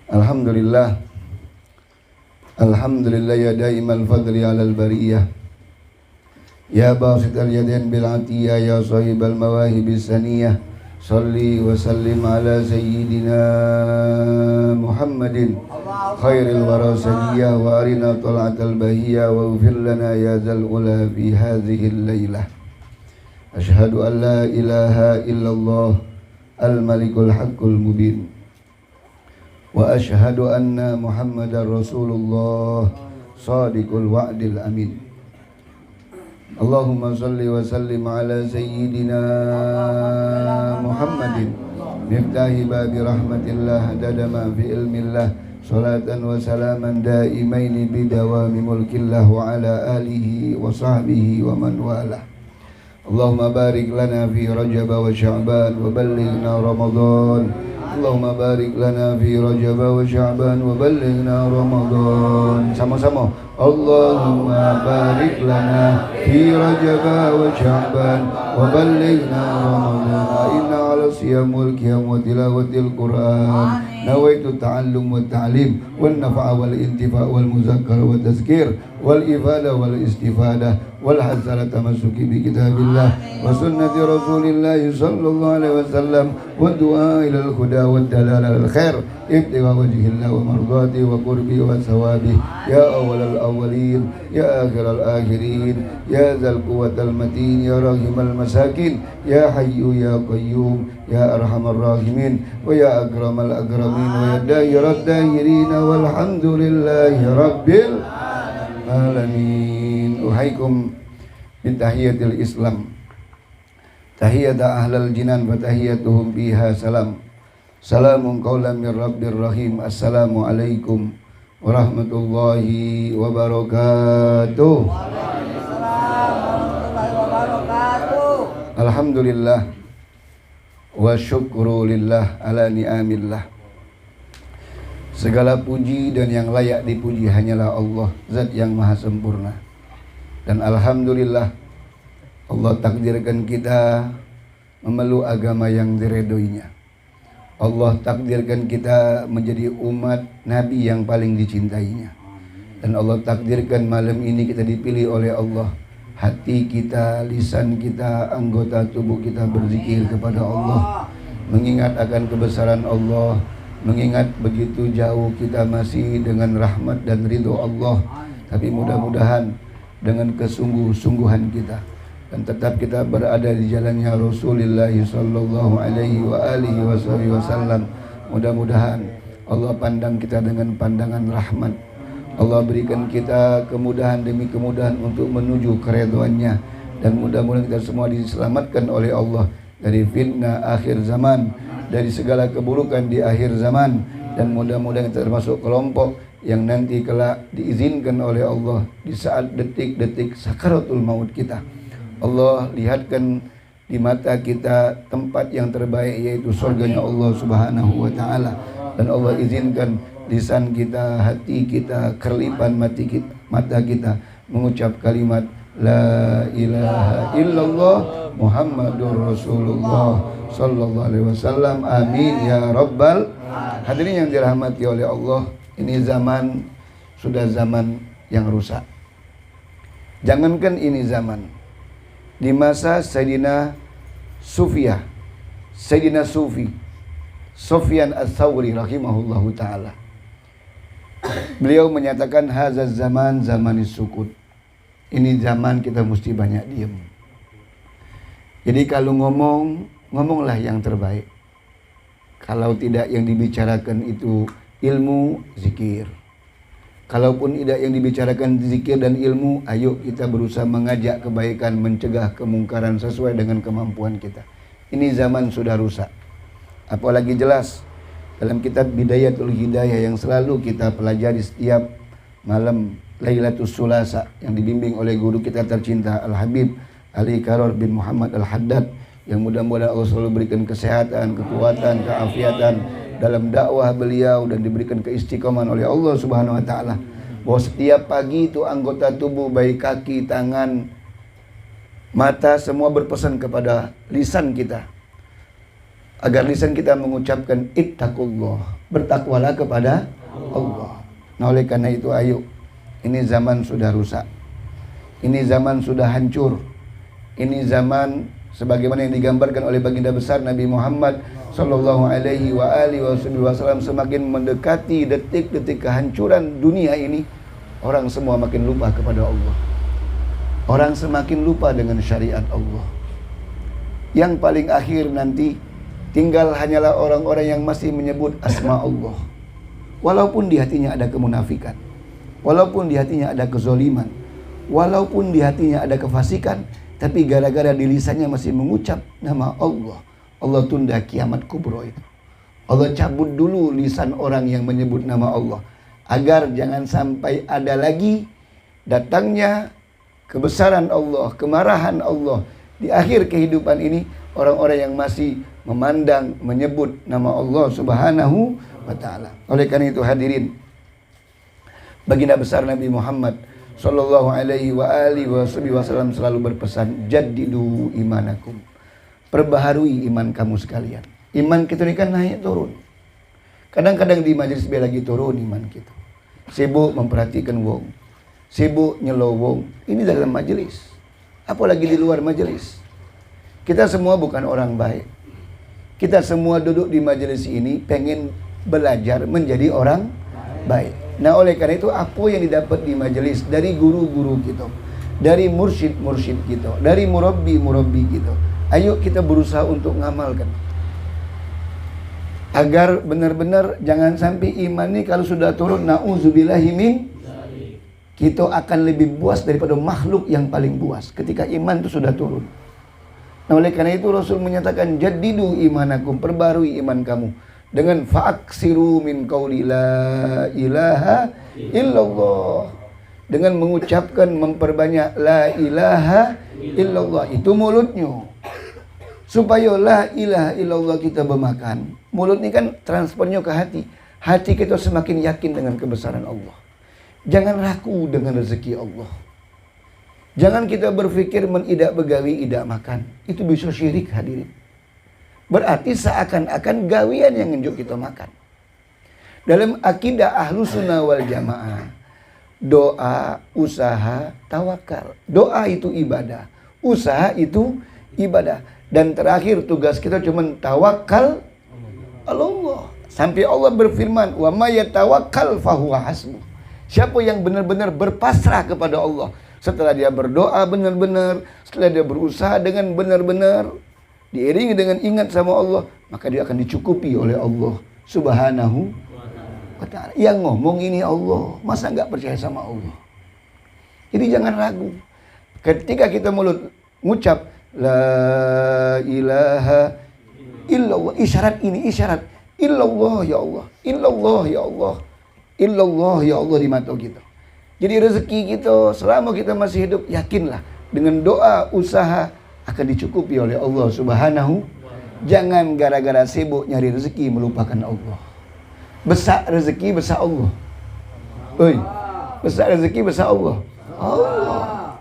Alhamdulillah. Alhamdulillah ya daimal fadli alal bariyah. Ya basital yadain bil atiyah ya sahibal mawahibis saniyah. Salli wa sallim ala sayyidina Muhammadin khairil wara saniyah wa arina tal'atal bahiyah wa ufir lana ya zal ula fi hadhil laylah. Ashhadu an la ilaha illallah al-malikul haqqul mubin wa ashhadu anna Muhammadar Rasulullah sadiqul wa'dil amin. Allahumma salli wa sallim ala sayyidina Muhammadin miftahi babi rahmatillah adada ma fi ilmillah salatan wa salaman daimaini bidawami mulkillah wa ala alihi wa sahbihi wa man walah. Allahumma barik lana fi Rajab wa Sya'ban wa ballighna Ramadan. Allahumma barik lana fi Rajab wa Sya'ban wa ballighna Ramadan. Sama-sama. Allahumma barik lana fi Rajab wa Sya'ban wa ballighna Ramadan. Inna ala siyamul qiyam wa tilawatil Qur'an. Nawaitu ta'allum wa ta'lim wal nafa'a wal intifa' wal muzakkar wa tazkir wal ifada wal istifadah wal hazala tamassuki bi kitabillah wa sunnati rasulillah sallallahu alaihi wasallam wa du'a ila al-huda wa dalal al-khair ibtigha wajhillah wa mardati wa qurbi wa sawabi ya awwal al-awwalin ya akhir al-akhirin ya zal quwwatal matin ya rahimal masakin ya hayyu ya qayyum ya arhamar rahimin wa ya akramal akramin wa ya dahirat dahirin walhamdulillahi rabbil alamin. Uhaikum bitahiyatil Islam. Tahiyata ahlal jinan wa tahiyatuhum biha salam. Salamun qawlan min rabbir rahim. Assalamu alaikum warahmatullahi wabarakatuh. Alhamdulillah wa syukru lillah ala ni'amillah. Segala puji dan yang layak dipuji hanyalah Allah, Zat yang maha sempurna. Dan alhamdulillah Allah takdirkan kita memeluk agama yang diredhoinya. Allah takdirkan kita menjadi umat Nabi yang paling dicintainya. Dan Allah takdirkan malam ini kita dipilih oleh Allah. Hati kita, lisan kita, anggota tubuh kita berzikir kepada Allah, mengingat akan kebesaran Allah, mengingat begitu jauh kita masih dengan rahmat dan ridho Allah. Tapi mudah-mudahan dengan kesungguh-sungguhan kita dan tetap kita berada di jalannya Rasulullah sallallahu alaihi wa alihi wasallam, mudah-mudahan Allah pandang kita dengan pandangan rahmat. Allah berikan kita kemudahan demi kemudahan untuk menuju keridhoannya, dan mudah-mudahan kita semua diselamatkan oleh Allah dari fitnah akhir zaman, dari segala keburukan di akhir zaman, dan mudah-mudahan kita termasuk kelompok yang nanti kelak diizinkan oleh Allah di saat detik-detik sakaratul maut kita. Allah lihatkan di mata kita tempat yang terbaik, yaitu surganya Allah subhanahu wa ta'ala. Dan Allah izinkan lisan kita, hati kita, kerlipan mata kita mengucap kalimat La ilaha illallah Muhammadur Rasulullah sallallahu alaihi wasallam. Amin ya rabbal. Hadirin yang dirahmati oleh Allah, ini zaman sudah zaman yang rusak. Jangankan ini zaman, di masa Sayyidina Sufi Sufyan Ats-Tsauri rahimahullahu taala, beliau menyatakan hazaz zaman zamanis sukut. Ini zaman kita mesti banyak diam. Jadi kalau ngomonglah yang terbaik. Kalau tidak, yang dibicarakan itu ilmu, zikir. Kalaupun tidak yang dibicarakan zikir dan ilmu, ayo kita berusaha mengajak kebaikan, mencegah kemungkaran sesuai dengan kemampuan kita. Ini zaman sudah rusak. Apalagi jelas dalam kitab Bidayatul Hidayah yang selalu kita pelajari setiap malam Lailatul Sulasa, yang dibimbing oleh guru kita tercinta Al-Habib Ali Karor bin Muhammad Al-Haddad, yang mudah-mudahan Allah selalu berikan kesehatan, kekuatan, keafiatan dalam dakwah beliau, dan diberikan keistiqomahan oleh Allah subhanahu wa ta'ala. Bahwa setiap pagi itu anggota tubuh, baik kaki, tangan, mata, semua berpesan kepada lisan kita, agar lisan kita mengucapkan ittaqullah, bertakwalah kepada Allah. Nah oleh karena itu ayo, ini zaman sudah rusak, ini zaman sudah hancur, ini zaman sebagaimana yang digambarkan oleh baginda besar Nabi Muhammad sallallahu alaihi wasallam, semakin mendekati detik-detik kehancuran dunia ini, orang semua makin lupa kepada Allah. Orang semakin lupa dengan syariat Allah. Yang paling akhir nanti tinggal hanyalah orang-orang yang masih menyebut asma Allah. Walaupun di hatinya ada kemunafikan, walaupun di hatinya ada kezoliman, walaupun di hatinya ada kefasikan, tapi gara-gara di lisannya masih mengucap nama Allah, Allah tunda kiamat kubro itu. Allah cabut dulu lisan orang yang menyebut nama Allah, agar jangan sampai ada lagi datangnya kebesaran Allah, kemarahan Allah di akhir kehidupan ini, orang-orang yang masih memandang, menyebut nama Allah subhanahu wa ta'ala. Oleh karena itu hadirin, baginda besar Nabi Muhammad sallallahu alaihi wasallam selalu berpesan, jaddidu imanakum, perbaharui iman kamu sekalian. Iman kita ini kan naik turun. Kadang-kadang di majelis biar lagi turun iman kita, sibuk memperhatikan wong, sibuk nyelowong. Ini dalam majelis, apalagi di luar majelis. Kita semua bukan orang baik. Kita semua duduk di majelis ini pengen belajar menjadi orang baik. Nah oleh karena itu, apa yang didapat di majelis dari guru-guru kita, dari mursyid-mursyid kita, dari murabbi-murabbi kita, ayo kita berusaha untuk ngamalkan, agar benar-benar jangan sampai iman ini kalau sudah turun, na'udzubillahi min, kita akan lebih buas daripada makhluk yang paling buas ketika iman itu sudah turun. Nah oleh karena itu Rasul menyatakan, jaddidu imanakum, perbarui iman kamu dengan fa'aksiru min qauli la ilaha illallah, dengan mengucapkan, memperbanyak la ilaha illallah. Itu mulutnya, supaya la ilaha illallah kita bermakan. Mulut ini kan transfernya ke hati, hati kita semakin yakin dengan kebesaran Allah. Jangan ragu dengan rezeki Allah. Jangan kita berpikir menidak begawi, idak makan. Itu bisa syirik hadirin. Berarti seakan-akan gawian yang nunjuk kita makan. Dalam akidah Ahlus Sunnah wal Jamaah, doa, usaha, tawakal. Doa itu ibadah, usaha itu ibadah. Dan terakhir tugas kita cuma tawakal Allah. Sampai Allah berfirman, wa may yatawakkal fahuwa hasbuh. Siapa yang benar-benar berpasrah kepada Allah, setelah dia berdoa benar-benar, setelah dia berusaha dengan benar-benar, diiringi dengan ingat sama Allah, maka dia akan dicukupi oleh Allah subhanahu wa ta'ala. Yang ngomong ini Allah, masa nggak percaya sama Allah? Jadi jangan ragu. Ketika kita mulut ngucap la ilaha illallah, isyarat ini isyarat illallah ya Allah, illallah ya Allah, illallah ya Allah di mata kita. Jadi rezeki kita selama kita masih hidup, yakinlah dengan doa, usaha akan dicukupi oleh Allah subhanahu. Jangan gara-gara sibuk nyari rezeki melupakan Allah. Besar rezeki besar Allah. Oi, besar rezeki besar Allah. Allah.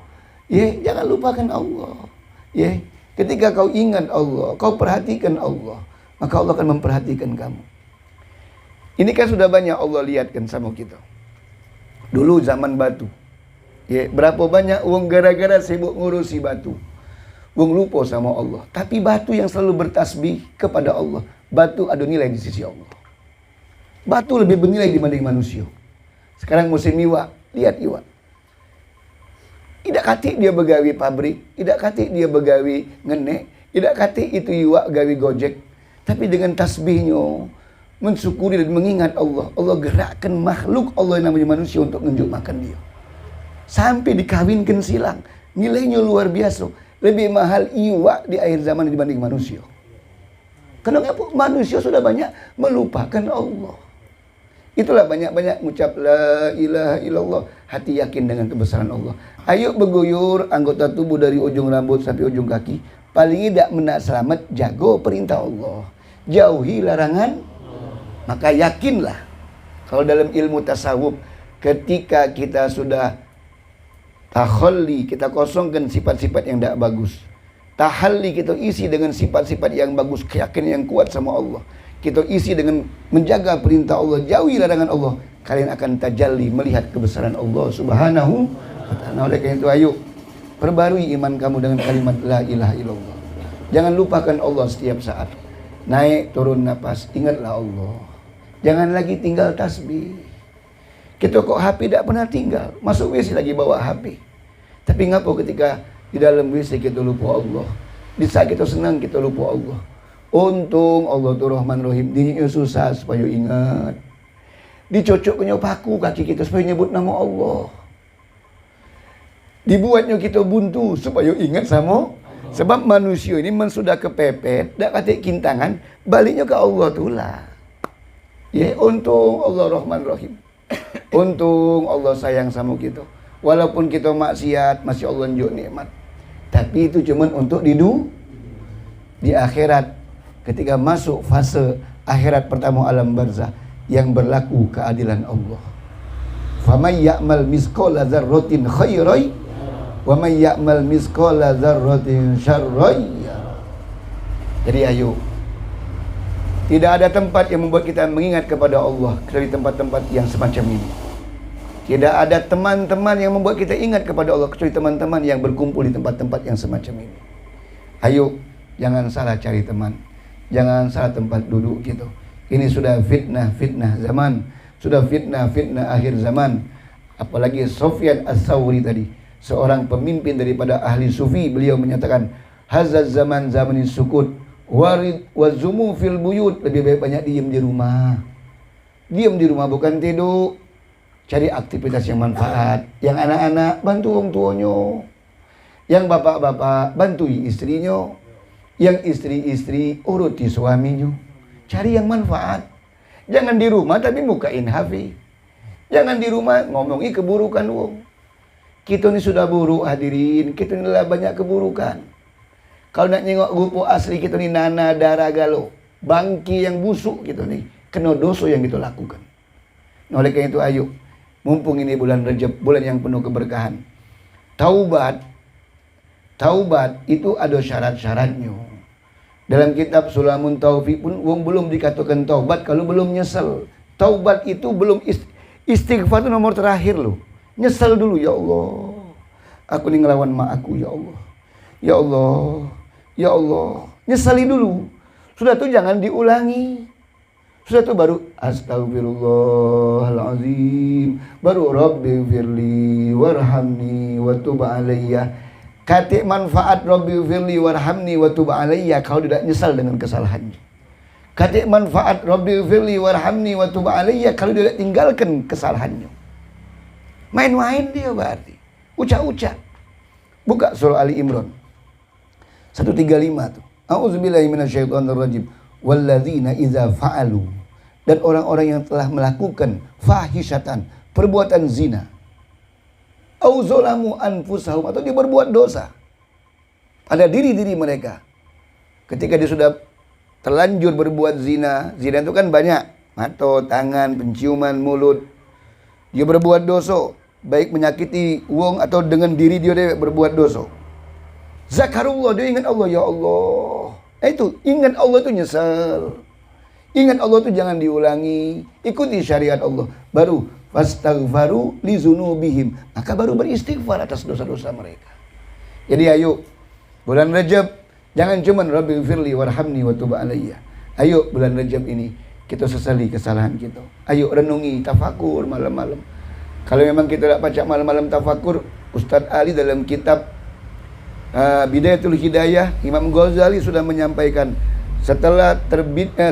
Jangan lupakan Allah. Ketika kau ingat Allah, kau perhatikan Allah, maka Allah akan memperhatikan kamu. Ini kan sudah banyak Allah lihatkan sama kita. Dulu zaman batu, berapa banyak uang gara-gara sibuk ngurusi batu, uang lupa sama Allah. Tapi batu yang selalu bertasbih kepada Allah, batu ada nilai di sisi Allah. Batu lebih bernilai dibanding manusia. Sekarang musim iwa, lihat iwa. Tidak kati dia begawi pabrik, tidak kati dia begawi ngenek, tidak kati itu iwa gawi gojek. Tapi dengan tasbihnya, mensyukuri dan mengingat Allah, Allah gerakkan makhluk Allah yang namanya manusia untuk nunjuk makan dia. Sampai dikawinkan silang, nilainya luar biasa. Lebih mahal iwa di akhir zaman dibanding manusia. Kenapa? Manusia sudah banyak melupakan Allah. Itulah banyak-banyak mengucap la ilaha illallah, hati yakin dengan kebesaran Allah. Ayo berguyur anggota tubuh dari ujung rambut sampai ujung kaki. Paling tidak menak selamat, jago perintah Allah, jauhi larangan. Maka yakinlah, kalau dalam ilmu tasawuf, ketika kita sudah tahalli, kita kosongkan sifat-sifat yang tidak bagus, tahalli kita isi dengan sifat-sifat yang bagus, keyakinan yang kuat sama Allah, kita isi dengan menjaga perintah Allah, jauhi larangan Allah, kalian akan tajalli melihat kebesaran Allah Subhanahu wa ta'ala. Oleh karena itu, ayo perbarui iman kamu dengan kalimat la ilaha illallah. Jangan lupakan Allah setiap saat. Naik turun napas, ingatlah Allah. Jangan lagi tinggal tasbih. Kita kok HP tidak pernah tinggal, masuk WC lagi bawa HP. Tapi ngapa ketika di dalam WC kita lupa Allah, di saat kita senang kita lupa Allah. Untung Allah tu Rahman Rahim, dinyinya susah supaya ingat. Dicocoknya paku kaki kita supaya nyebut nama Allah. Dibuatnya kita buntu supaya ingat sama. Sebab manusia ini sudah kepepet, tak kata kintangan, baliknya ke Allah tu lah. Ya, untung Allah Rahman Rahim. Untung Allah sayang sama kita. Walaupun kita maksiat, masih Allah tunjuk nikmat. Tapi itu cuma untuk di akhirat. Ketika masuk fase akhirat pertama alam barzah, yang berlaku keadilan Allah. Faman ya'mal misqala dzarratin khairan wa man ya'mal misqala dzarratin syarran. Jadi ayo, tidak ada tempat yang membuat kita mengingat kepada Allah kecuali tempat-tempat yang semacam ini. Tidak ada teman-teman yang membuat kita ingat kepada Allah kecuali teman-teman yang berkumpul di tempat-tempat yang semacam ini. Ayo, jangan salah cari teman. Jangan salah tempat duduk gitu. Ini sudah fitnah zaman. Sudah fitnah akhir zaman. Apalagi Sufyan Ats-Tsauri tadi, seorang pemimpin daripada ahli sufi, beliau menyatakan, hazaz zaman zamani sukut warid wazumu fil buyut. Lebih baik banyak diam di rumah. Diam di rumah, bukan tidur. Cari aktivitas yang manfaat. Yang anak-anak bantu orang tuanya. Yang bapak-bapak bantui istrinya. Yang istri-istri uruti suaminya. Cari yang manfaat. Jangan di rumah tapi bukain HP. Jangan di rumah ngomongi keburukan wong. Kita ni sudah buruk hadirin. Kita ni lah banyak keburukan. Kalau nak tengok rupa asli kita ni nana darah galau, bangki yang busuk kita ni, kena dosa yang kita lakukan. Nah, oleh kerana itu ayo, mumpung ini bulan Rajab, bulan yang penuh keberkahan. Taubat itu ada syarat-syaratnya. Dalam kitab Sulamun Taufiq pun wong belum dikatakan taubat kalau belum nyesal. Taubat itu belum istighfar itu nomor terakhir loh. Nyesal dulu, ya Allah. Aku ni ngelawan mak aku, ya Allah. Ya Allah. Ya Allah, nyesali dulu. Sudah tu jangan diulangi. Sudah tu baru astagfirullahalazim, baru rabbighfirli warhamni wa tub alayya. Kata manfaat rabbighfirli warhamni wa tub alayya kalau tidak nyesal dengan kesalahannya. Kata manfaat rabbighfirli warhamni wa tub alayya kalau tidak tinggalkan kesalahannya. Main-main dia berarti. Ucap-ucap. Buka surah Ali Imran 135 tuh. A'udzubillahi minasyaitonirrajim. Walladzina idza fa'alu, dan orang-orang yang telah melakukan fahisyatan, perbuatan zina, au zalamu anfusahum, atau dia berbuat dosa pada diri-diri mereka. Ketika dia sudah terlanjur berbuat zina, zina itu kan banyak, mata, tangan, penciuman, mulut. Dia berbuat dosa, baik menyakiti wong atau dengan diri dia berbuat dosa. Zakarullah, dia ingat Allah, ya Allah. Itu ingat Allah itu nyesal. Ingat Allah itu jangan diulangi. Ikuti syariat Allah. Baru fastaghfaru li dzunubihim, maka baru beristighfar atas dosa-dosa mereka. Jadi ayo bulan Rajab, jangan cuma rabbighfirli warhamni wa tub alayya. Ayo bulan Rajab ini kita sesali kesalahan kita. Ayo renungi, tafakur malam-malam. Kalau memang kita tak baca malam-malam tafakur, Ustaz Ali dalam kitab Bidayatul Hidayah, Imam Ghazali sudah menyampaikan setelah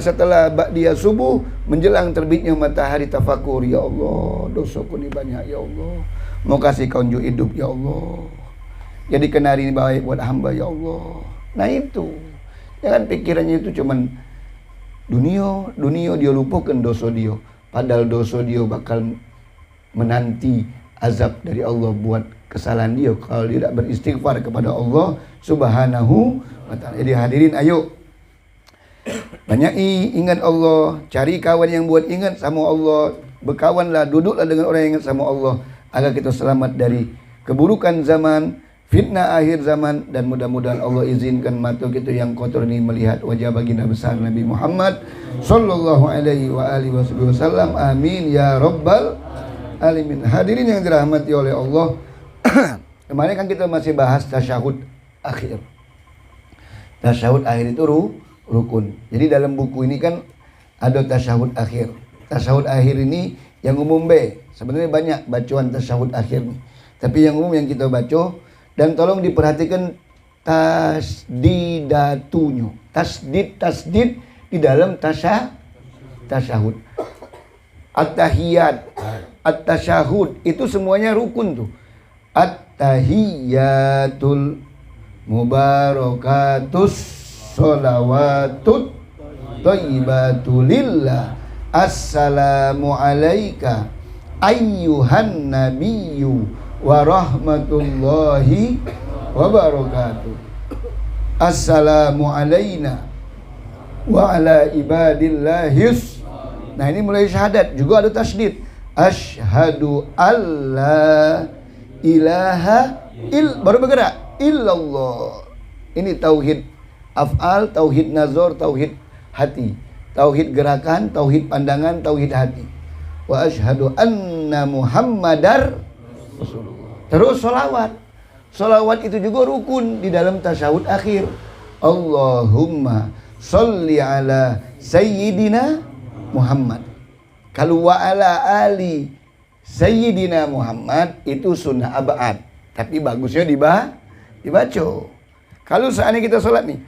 setelah ba'diyah subuh menjelang terbitnya matahari tafakur, ya Allah, dosaku ni banyak, ya Allah, mau kasih kau unjuk hidup, ya Allah, jadi kenari ini baik buat hamba, ya Allah. Nah itu, jangan pikirannya itu cuman dunia dia lupakan dosa dia, padahal dosa dia bakal menanti azab dari Allah buat kesalahan dia kalau dia tidak beristighfar kepada Allah Subhanahu wa ta'ala. Jadi hadirin, ayo banyak ingat Allah, cari kawan yang buat ingat sama Allah, berkawanlah, duduklah dengan orang yang ingat sama Allah agar kita selamat dari keburukan zaman, fitnah akhir zaman, dan mudah-mudahan Allah izinkan mata kita yang kotor ini melihat wajah baginda besar Nabi Muhammad sallallahu alaihi wa alihi wasallam. Amin ya rabbal alamin. Hadirin yang dirahmati oleh Allah, kemarin kan kita masih bahas tasyahud akhir. Tasyahud akhir itu rukun. Jadi dalam buku ini kan ada tasyahud akhir. Tasyahud akhir ini yang umum B. Sebenarnya banyak bacaan tasyahud akhir nih. Tapi yang umum yang kita baca, dan tolong diperhatikan tasdidatunya. Tasdid di dalam tasyahud. At-tahiyat, at-tasyahud itu semuanya rukun tuh. At-tahiyatul mubarakatus sholawatut thayyibatulillah. Assalamu alayka ayyuhan nabiyyu wa rahmatullahi wa barakatuh. Assalamu alayna wa ala ibadillahis. Nah, ini mulai syahadat juga ada tasdid. Asyhadu alla ilaha baru bergerak illallah. Ini tauhid af'al, tauhid nazar, tauhid hati. Tauhid gerakan, tauhid pandangan, tauhid hati. Wa asyhadu anna Muhammadar Rasulullah. Terus sholawat. Sholawat itu juga rukun di dalam tasyahud akhir. Allahumma sholli ala sayyidina Muhammad. Kalau wa ala ali sayyidina Muhammad itu sunnah abad. Tapi bagusnya dibaca. Kalau seandainya kita sholat nih,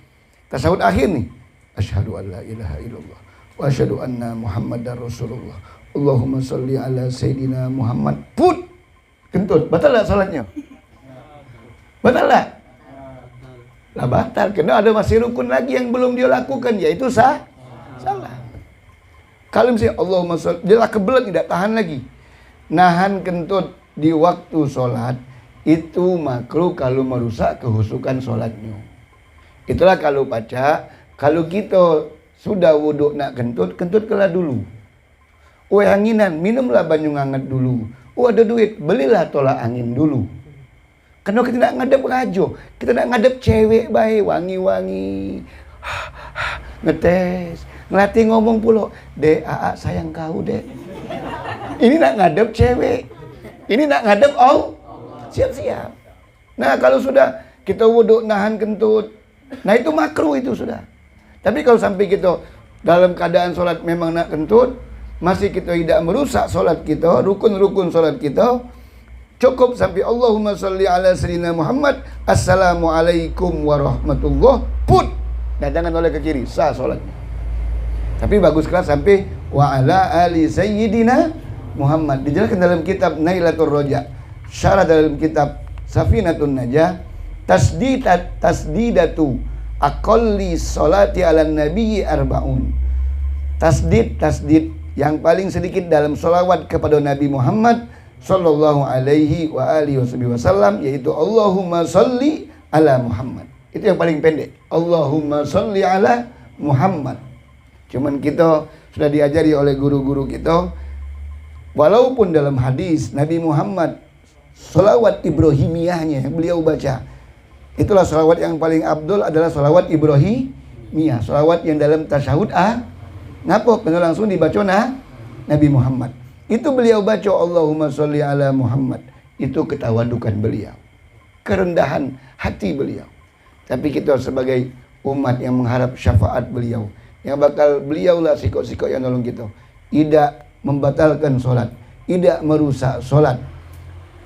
tasyahud akhir nih, asyhadu an la ilaha illallah wa asyhadu anna Muhammadar Rasulullah. Allahumma sholli ala sayyidina Muhammad. Put kentut, batal tak salatnya? Batal tak? Lah batal, karena ada masih rukun lagi yang belum dia lakukan, yaitu salah. Kalau misalnya Allahumma sholli, dia lah kebelet tidak tahan lagi. Nahan kentut di waktu sholat itu makruh kalau merusak kehusukan sholatnya. Itulah kalau baca, kalau kita sudah wuduk nak kentut, kentutlah dulu. Anginan, minumlah banyu hangat dulu. Ada duit, belilah tolak angin dulu. Karena kita nak ngadep rajo, kita nak ngadep cewek baik, wangi-wangi, ngetes, ngelatih ngomong pula, dek, sayang kau dek. Ini nak ngadep cewek, ini nak ngadep siap-siap. Nah, kalau sudah kita wuduk nahan kentut, nah itu makruh itu sudah. Tapi kalau sampai kita dalam keadaan sholat memang nak kentut, masih kita tidak merusak sholat kita, rukun-rukun sholat kita, cukup sampai Allahumma sholli ala sayyidina Muhammad, assalamualaikum warahmatullah, put. Nah, jangan oleh ke kiri, sah sholatnya. Tapi bagus kelas sampai wa ala ali sayyidina Muhammad. Dijelaskan dalam kitab Nailatul Roja, syarah dalam kitab Safinatun Najah, tasdidatu aqalli sholati ala nabiyyi arba'un. Tasdid yang paling sedikit dalam sholawat kepada Nabi Muhammad sallallahu alaihi wa alihi wasallam, yaitu Allahumma sholli ala Muhammad. Itu yang paling pendek. Allahumma sholli ala Muhammad. Cuman kita sudah diajari oleh guru-guru kita, walaupun dalam hadis Nabi Muhammad sholawat Ibrahimiyahnya yang beliau baca, itulah sholawat yang paling abdul adalah sholawat Ibrahimiyah, sholawat yang dalam tasyahud ngapa? Karena langsung dibaca Nabi Muhammad. Itu beliau baca Allahumma sholli ala Muhammad. Itu ketawadukan beliau, kerendahan hati beliau. Tapi kita sebagai umat yang mengharap syafaat beliau, yang bakal beliaulah sikok-sikok yang nolong kita, tidak membatalkan sholat, tidak merusak sholat.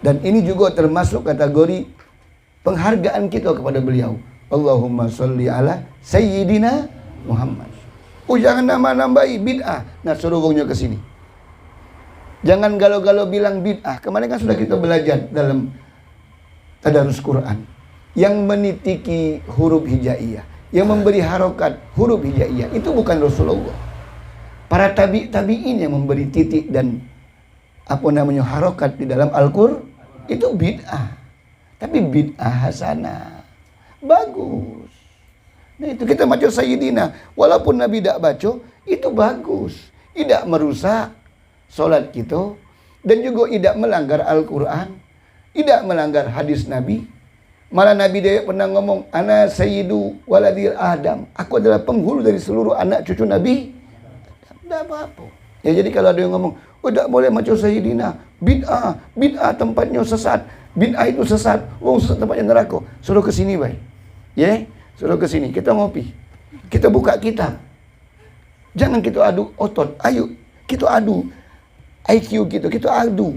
Dan ini juga termasuk kategori penghargaan kita kepada beliau. Allahumma sholli ala sayyidina Muhammad. Jangan nambah-nambahi bid'ah. Nah, suruhnya ke sini. Jangan galau-galau bilang bid'ah. Kemarin kan sudah kita belajar dalam tadarus Quran, yang menitiki huruf hijaiyah, yang memberi harokat huruf hijaiyah, itu bukan Rasulullah. Para tabi'in yang memberi titik dan harokat di dalam Al-Qur'an, itu bid'ah. Tapi bid'ah hasanah, bagus. Nah, itu kita baca Sayyidina, walaupun Nabi tidak baca, itu bagus. Tidak merusak solat kita, dan juga tidak melanggar Al-Quran, tidak melanggar hadis Nabi. Malah Nabi dia pernah ngomong, ana sayyidu waladil Adam. Aku adalah penghulu dari seluruh anak cucu Nabi. Tidak apa-apa. Ya jadi kalau ada yang ngomong, oh tak boleh macam Sayyidina, bid'ah tempatnya sesat. Bid'ah itu sesat. Oh sesat tempatnya neraka. Suruh ke sini baik. Ya, suruh ke sini. Kita ngopi. Kita buka kitab. Jangan kita adu otot. Ayo, kita adu IQ kita adu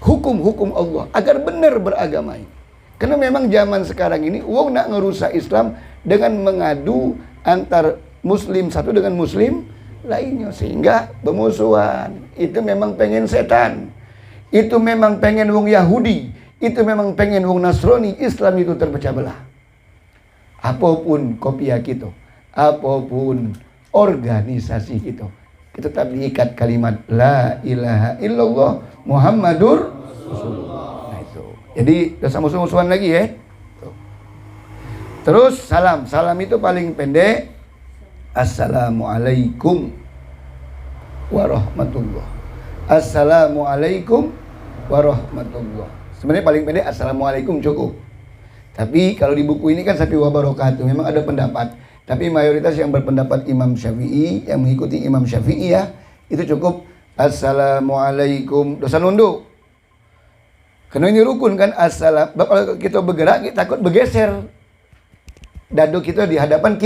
hukum-hukum Allah agar benar beragama ini. Karena memang zaman sekarang ini wong nak ngerusak Islam dengan mengadu antar muslim satu dengan muslim lainnya sehingga bermusuhan. Itu memang pengen setan. Itu memang pengen wong Yahudi. Itu memang pengen wong Nasrani. Islam itu terpecah belah. Apapun kopiah kita, apapun organisasi kita tetap diikat kalimat la ilaha illallah Muhammadur Rasulullah. Nah itu. Jadi dosa musuh-musuhan lagi ya. Terus salam. Salam itu paling pendek. Assalamualaikum warahmatullah. Assalamualaikum warahmatullah. Sebenarnya paling pendek assalamualaikum cukup. Tapi kalau di buku ini kan sampai wabarakatuh. Memang ada pendapat. Tapi mayoritas yang berpendapat Imam Syafi'i, yang mengikuti Imam Syafi'i ya, itu cukup assalamualaikum. Dosa nunduk. Karena ini rukun kan, assalam. Kalau kita bergerak, kita takut bergeser. Dadu kita di hadapan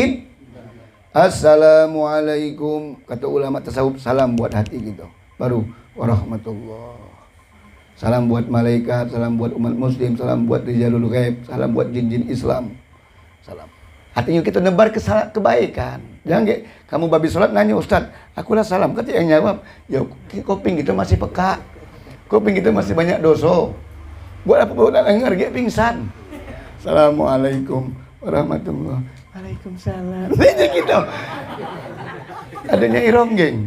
assalamualaikum. Kata ulama tasawuf, salam buat hati kita. Baru warahmatullah. Salam buat malaikat, salam buat umat muslim, salam buat rijalul ghaib, salam buat jin-jin Islam. Salam. Artinya kita nebar kebaikan. Jangan kamu babi sholat nanya Ustaz, akulah salam. Kata yang jawab, ya kuping kita masih peka. Kuping kita masih banyak dosa. Buat apa buat dengar dia pingsan. Assalamualaikum warahmatullahi wabarakatuh. Waalaikumsalam. Itu gitu. Adanya ironggeng.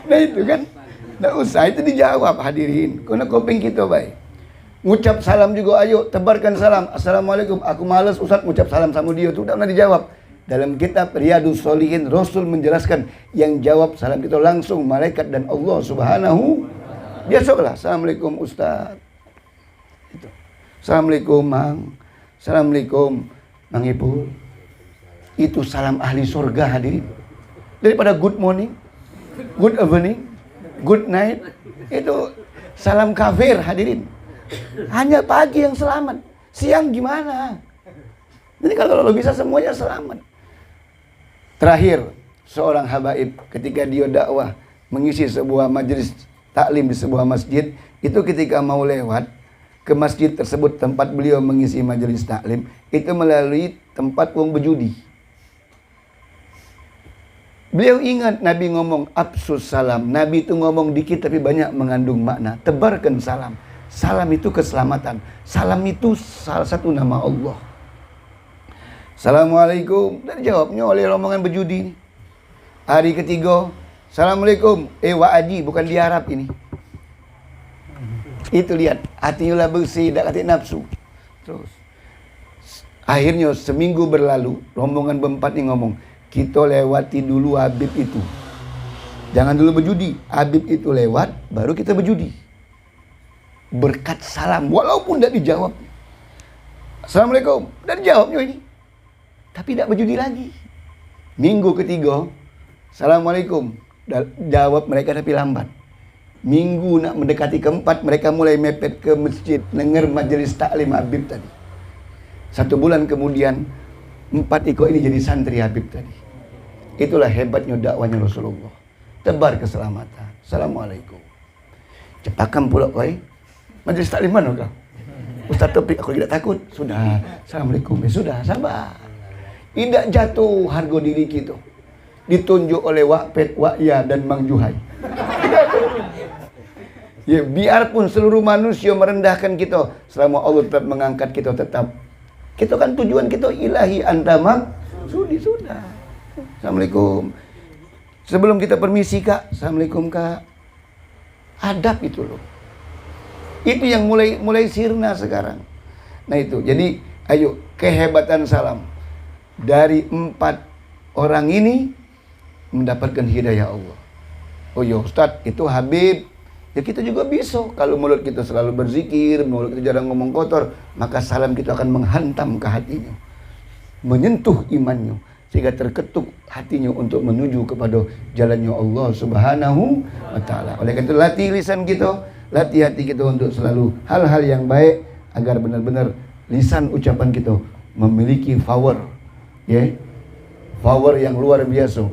Nah itu kan. Nggak usah itu dijawab hadirin. Karena kuping kita baik. Ngucap salam juga ayo, tebarkan salam. Assalamualaikum. Aku malas Ustaz ngucap salam sama dia. Itu udah pernah dijawab. Dalam kitab Riyadus Shalihin, Rasul menjelaskan yang jawab salam kita langsung malaikat dan Allah Subhanahu. Biasalah. Assalamualaikum Ustaz. Itu. Assalamualaikum Mang. Assalamualaikum Mang Ipul. Itu salam ahli surga hadirin. Daripada good morning, good evening, good night. Itu salam kafir hadirin. Hanya pagi yang selamat. Siang gimana? Jadi kalau bisa semuanya selamat. Terakhir, seorang habaib ketika dia dakwah mengisi sebuah majelis taklim di sebuah masjid, itu ketika mau lewat ke masjid tersebut tempat beliau mengisi majelis taklim, itu melalui tempat wong berjudi. Beliau ingat Nabi ngomong absus salam. Nabi itu ngomong dikit tapi banyak mengandung makna. Tebarkan salam. Salam itu keselamatan. Salam itu salah satu nama Allah. Assalamualaikum. Dan jawabnya oleh rombongan berjudi. Hari ketiga. Assalamualaikum. Wa aji. Bukan diharap ini. Itu lihat. Hatinya lah bersih. Tak kata nafsu. Terus. Akhirnya seminggu berlalu. Rombongan berempat ini ngomong. Kita lewati dulu Habib itu. Jangan dulu berjudi. Habib itu lewat. Baru kita berjudi. Berkat salam walaupun tidak dijawab. Assalamualaikum. Dan jawabnya ini. Tapi tidak berjudi lagi. Minggu ketiga. Assalamualaikum. Jawab mereka tapi lambat. Minggu nak mendekati keempat. Mereka mulai mepet ke masjid. Dengar majelis taklim Habib tadi. 1 bulan kemudian 4 ekor ini jadi santri Habib tadi. Itulah hebatnya dakwahnya Rasulullah. Tebar keselamatan. Assalamualaikum. Cetakan pula kau. Majelis taklim mana kau? Ustaz Topik, aku tidak takut. Sudah. Assalamualaikum. Sudah, sabar. Tidak jatuh harga diri kita. Ditunjuk oleh Waqpet, Waqya dan Mang Juhai. Ya, biarpun seluruh manusia merendahkan kita, selama Allah tetap mengangkat kita tetap. Kita kan tujuan kita ilahi antamak. Sudah. Assalamualaikum. Sebelum kita permisi Kak. Assalamualaikum Kak. Adab itu loh. Itu yang mulai sirna sekarang. Nah itu. Jadi ayo kehebatan salam. Dari 4 orang ini mendapatkan hidayah Allah. Oh ya Ustaz, itu Habib, Ya kita juga bisa. Kalau mulut kita selalu berzikir, mulut kita jarang ngomong kotor, maka salam kita akan menghantam ke hatinya, menyentuh imannya, sehingga terketuk hatinya untuk menuju kepada jalannya Allah Subhanahu wa Ta'ala. Oleh karena itu, latih lisan kita, latih hati kita untuk selalu hal-hal yang baik, agar benar-benar lisan ucapan kita memiliki power, ya, power yang luar biasa.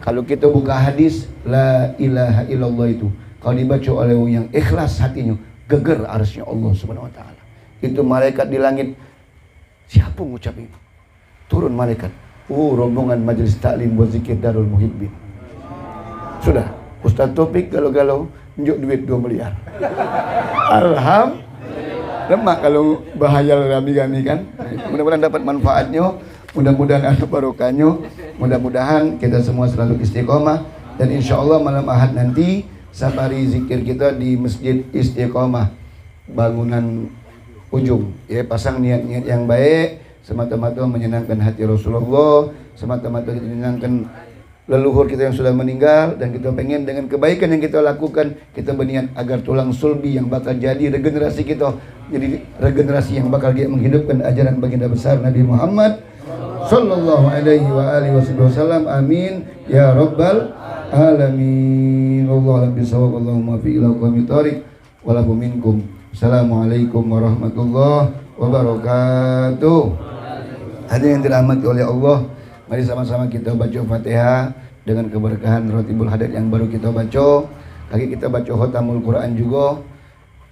Kalau kita buka hadis la ilaha illallah itu, kalau dibaca oleh orang yang ikhlas hatinya, geger arsy Allah Subhanahu wa Ta'ala. Itu malaikat di langit, siapa ngucap itu? Turun malaikat, rombongan majelis taklim buat zikir Darul Muhibbin. Sudah, Ustaz Topik galau-galau nunjuk duit 2 miliar. Alhamdulillah. Lemak kalau bahayal kami kan. Mudah-mudahan dapat manfaatnya, mudah-mudahan ada barokahnya, mudah-mudahan kita semua selalu istiqomah, dan insya Allah malam Ahad nanti safari zikir kita di Masjid Istiqomah bangunan ujung, ya, pasang niat-niat yang baik semata-mata menyenangkan hati Rasulullah, semata-mata menyenangkan leluhur kita yang sudah meninggal, dan kita pengen dengan kebaikan yang kita lakukan, kita berniat agar tulang sulbi yang bakal jadi regenerasi kita, jadi regenerasi yang bakal dia menghidupkan ajaran baginda besar Nabi Muhammad sallallahu alaihi wa alihi wasallam. Amin ya rabbal alamin. Wallahu a'lam bishawab. Allahumma fi ila qawmi tariq wa lahu minkum. Assalamualaikum warahmatullahi wabarakatuh. Hadirin yang dirahmati oleh Allah, mari sama-sama kita baca Fatihah dengan keberkahan Ratibul Hadat yang baru kita baca. Lagi kita baca Khatamul Quran juga.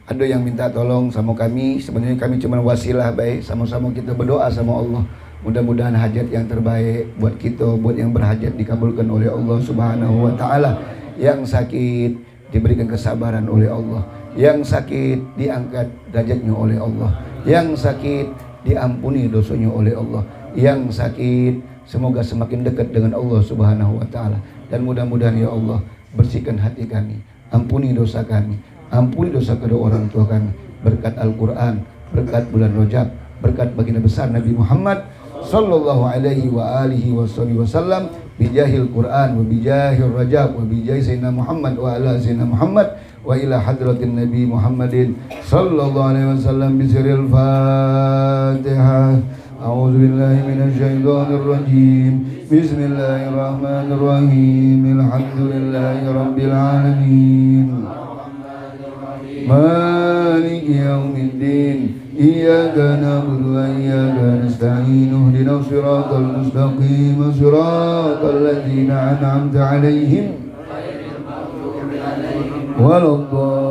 Ada yang minta tolong sama kami, sebenarnya kami cuma wasilah baik, sama-sama kita berdoa sama Allah. Mudah-mudahan hajat yang terbaik buat kita, buat yang berhajat dikabulkan oleh Allah Subhanahu wa Ta'ala. Yang sakit diberikan kesabaran oleh Allah, yang sakit diangkat derajatnya oleh Allah, yang sakit diampuni dosanya oleh Allah, yang sakit semoga semakin dekat dengan Allah Subhanahu wa Ta'ala. Dan mudah-mudahan ya Allah bersihkan hati kami, ampuni dosa kami, ampuni dosa kedua orang tua kami, berkat Al-Quran, berkat bulan Rajab, berkat baginda besar Nabi Muhammad sallallahu alaihi wa alihi wasallam, bijahil Quran wa bijahil Rajab wa bijahi Sayyidina Muhammad wa ala Sayyidina Muhammad wa ila hadratin Nabi Muhammadin sallallahu alaihi wasallam bisiril Fatihah. A'udzu billahi minasy syaithanir rajim. Bismillahirrahmanirrahim. Alhamdulillahi rabbil alamin. Maliki yaumiddin. Iyyaka na'budu wa iyyaka nasta'in. Ihdinas siratal mustaqim, siratal ladzina an'amta 'alaihim waladdallin.